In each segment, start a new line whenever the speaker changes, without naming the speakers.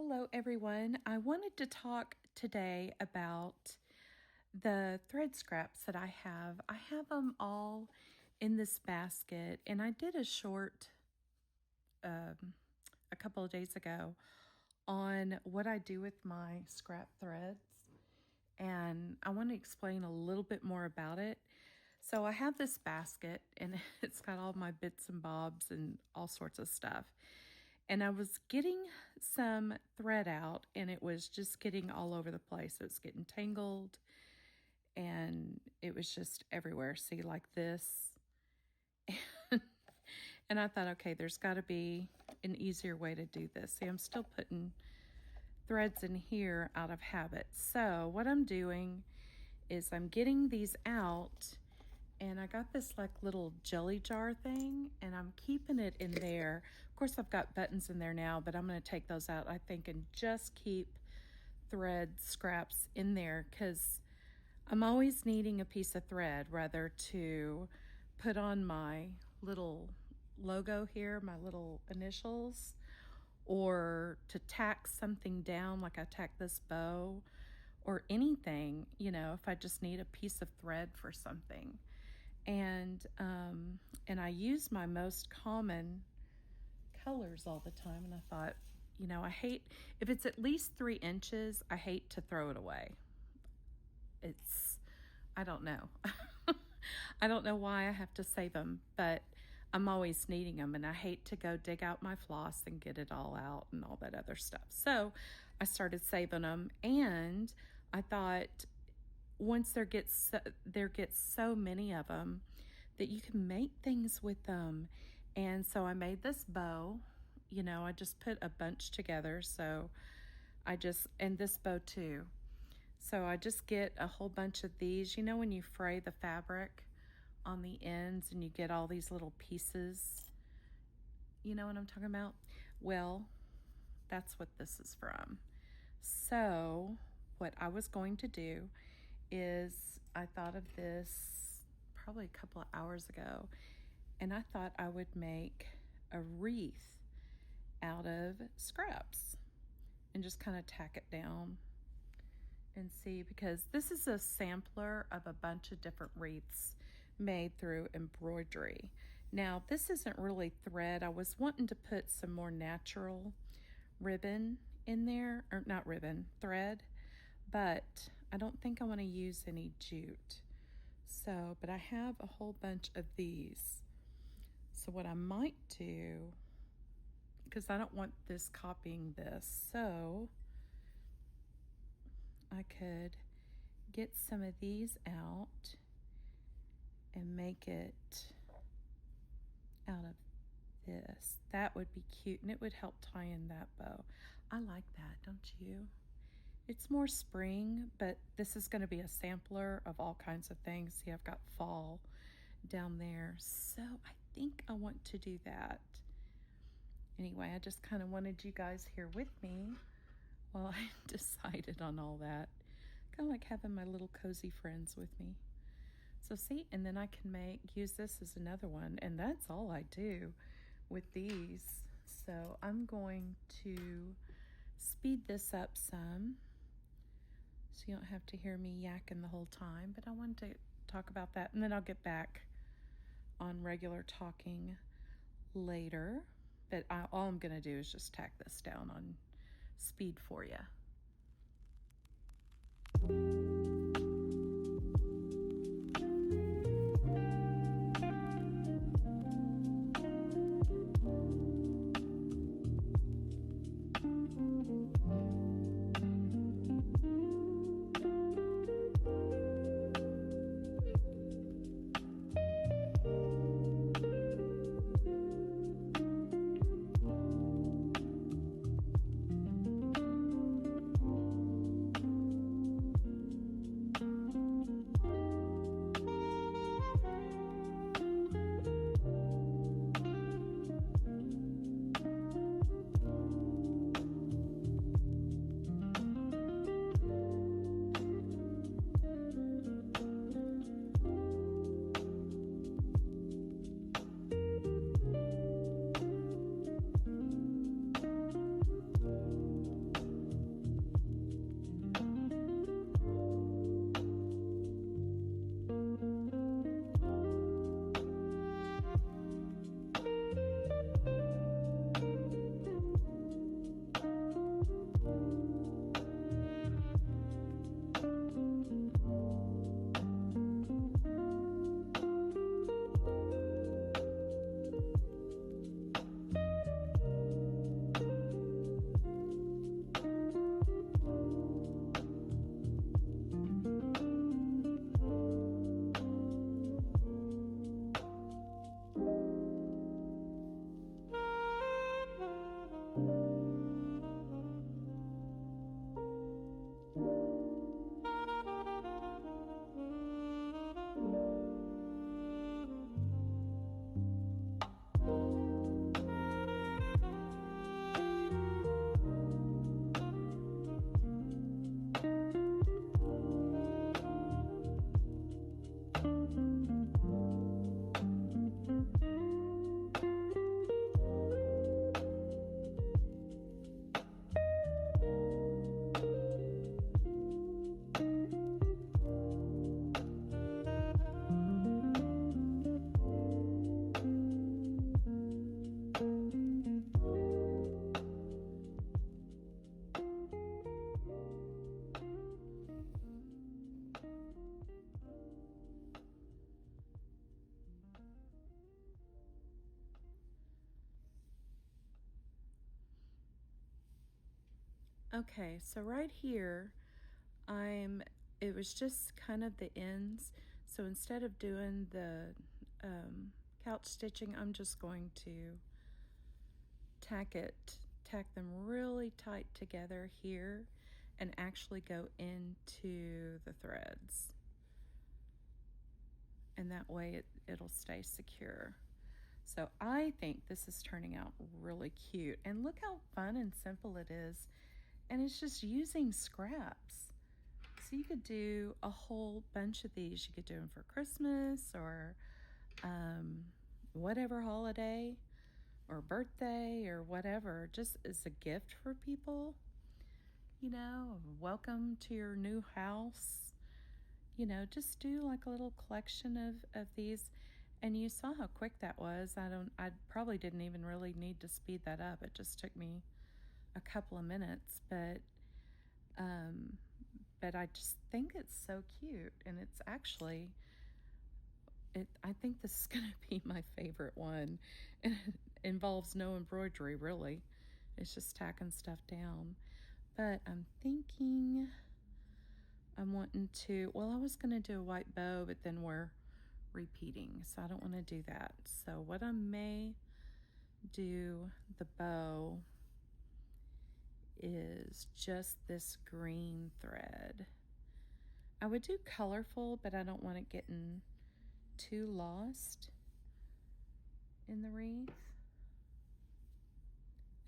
Hello, everyone. I wanted to talk today about the thread scraps that I have. I have them all in this basket, and I did a short a couple of days ago on what I do with my scrap threads, and I want to explain a little bit more about it. So I have this basket, and it's got all my bits and bobs and all sorts of stuff. And I was getting some thread out, and it was just getting all over the place. It was getting tangled, and it was just everywhere. See, like this. And I thought, okay, there's got to be an easier way to do this. See, I'm still putting threads in here out of habit. So what I'm doing is I'm getting these out, and I got this like little jelly jar thing, and I'm keeping it in there. Of course, I've got buttons in there now, but I'm going to take those out, I think, and just keep thread scraps in there, because I'm always needing a piece of thread, rather to put on my little logo here, my little initials, or to tack something down, like I tack this bow, or anything, if I just need a piece of thread for something. And I use my most common colors all the time. And I thought, I hate, if it's at least 3 inches, I hate to throw it away. I don't know. I don't know why I have to save them, but I'm always needing them, and I hate to go dig out my floss and get it all out and all that other stuff. So I started saving them, and I thought, once there gets so many of them that you can make things with them. And so I made this bow. I just put a bunch together. So and this bow too. So I just get a whole bunch of these. When you fray the fabric on the ends and you get all these little pieces, you know what I'm talking about? Well, that's what this is from. So what I was going to do is, I thought of this probably a couple of hours ago, and I thought I would make a wreath out of scraps and just kind of tack it down and see, because this is a sampler of a bunch of different wreaths made through embroidery. Now, this isn't really thread. I was wanting to put some more natural ribbon in there, or not ribbon, thread, but I don't think I want to use any jute. So, but I have a whole bunch of these. So what I might do, because I don't want this copying this, so I could get some of these out and make it out of this. That would be cute, and it would help tie in that bow. I like that, don't you? It's more spring, but this is going to be a sampler of all kinds of things. See, I've got fall down there. So I think I want to do that. Anyway, I just kind of wanted you guys here with me while I decided on all that. Kind of like having my little cozy friends with me. So see, and then I can use this as another one, and that's all I do with these. So I'm going to speed this up some, so you don't have to hear me yakking the whole time, but I wanted to talk about that, and then I'll get back on regular talking later. But all I'm going to do is just tack this down on speed for you. Okay, so right here, it was just kind of the ends. So instead of doing the couch stitching, I'm just going to tack them really tight together here and actually go into the threads. And that way it'll stay secure. So I think this is turning out really cute. And look how fun and simple it is. And it's just using scraps. So you could do a whole bunch of these. You could do them for Christmas or whatever holiday or birthday or whatever, just as a gift for people. You know, welcome to your new house. You know, just do like a little collection of these. And you saw how quick that was. I probably didn't even really need to speed that up. It just took me a couple of minutes, but I just think it's so cute, and it's actually, I think this is going to be my favorite one. And it involves no embroidery, really. It's just tacking stuff down. But I'm thinking I'm wanting to, well, I was going to do a white bow, but then we're repeating, so I don't want to do that. So what I may do the bow is just this green thread. I would do colorful, but I don't want it getting too lost in the wreath.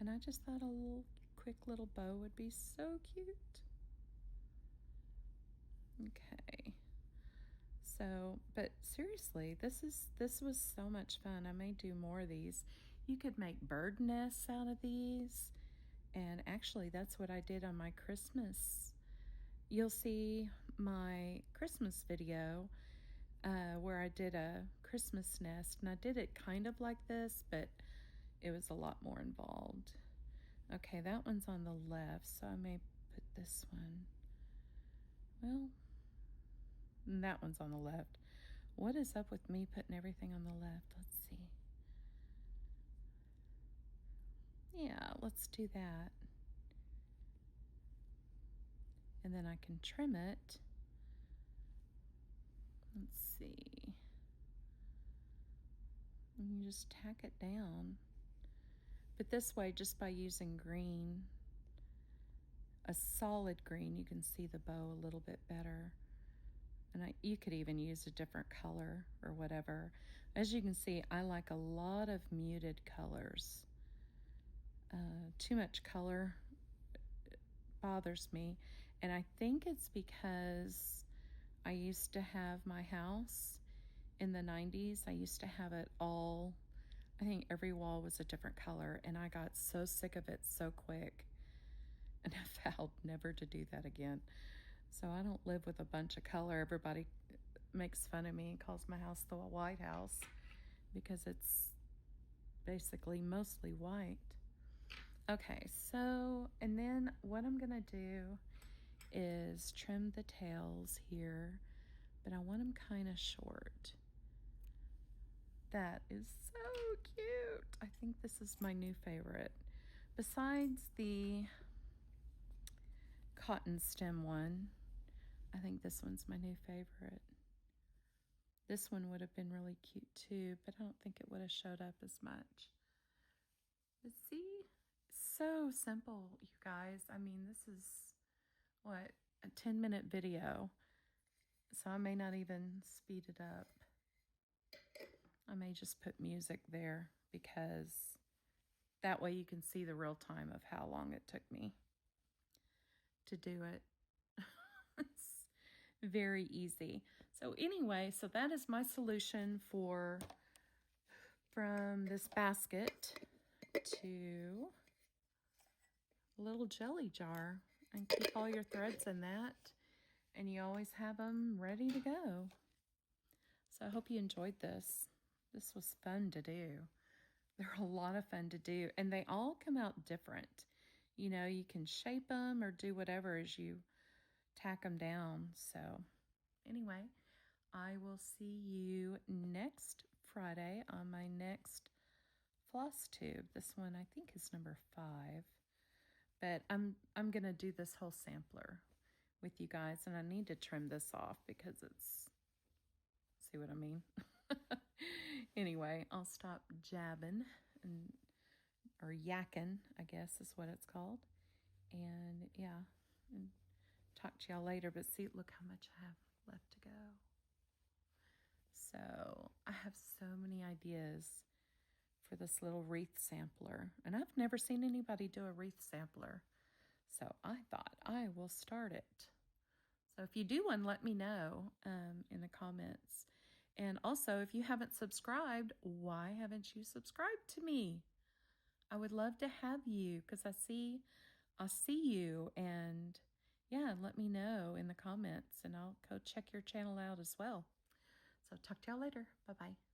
And I just thought a little quick little bow would be so cute. Okay. So, but seriously, this was so much fun. I may do more of these. You could make bird nests out of these. And actually, that's what I did on my Christmas. You'll see my Christmas video where I did a Christmas nest, and I did it kind of like this, but it was a lot more involved. Okay, that one's on the left, so I may put this one. Well, that one's on the left. What is up with me putting everything on the left? Let's see. Yeah, let's do that. And then I can trim it. Let's see. And you just tack it down. But this way, just by using green, a solid green, you can see the bow a little bit better. And you could even use a different color or whatever. As you can see, I like a lot of muted colors. Too much color bothers me. And I think it's because I used to have my house in the 90s. I used to have it all, I think every wall was a different color, and I got so sick of it so quick. And I vowed never to do that again. So I don't live with a bunch of color. Everybody makes fun of me and calls my house the White House because it's basically mostly white. Okay, so, and then what I'm gonna do is trim the tails here, but I want them kind of short. That is so cute. I think this is my new favorite. Besides the cotton stem one, I think this one's my new favorite. This one would have been really cute too, but I don't think it would have showed up as much. But see, so simple, you guys. I mean, this is, what, a 10-minute video. So I may not even speed it up. I may just put music there because that way you can see the real time of how long it took me to do it. It's very easy. So anyway, so that is my solution from this basket to a little jelly jar, and keep all your threads in that, and you always have them ready to go. So I hope you enjoyed this. This was fun to do. They're a lot of fun to do, and they all come out different. You know, you can shape them or do whatever as you tack them down. So anyway, I will see you next Friday on my next Flosstube. This one I think is number 5. But I'm going to do this whole sampler with you guys, and I need to trim this off because it's, see what I mean? Anyway, I'll stop jabbing and or yakking, I guess is what it's called. And yeah, and talk to y'all later. But see, look how much I have left to go. So I have so many ideas for this little wreath sampler, and I've never seen anybody do a wreath sampler. So I thought I will start it. So if you do one, let me know in the comments. And also, if you haven't subscribed, why haven't you subscribed to me? I would love to have you because I'll see you, and yeah, let me know in the comments and I'll go check your channel out as well. So talk to y'all later. Bye-bye.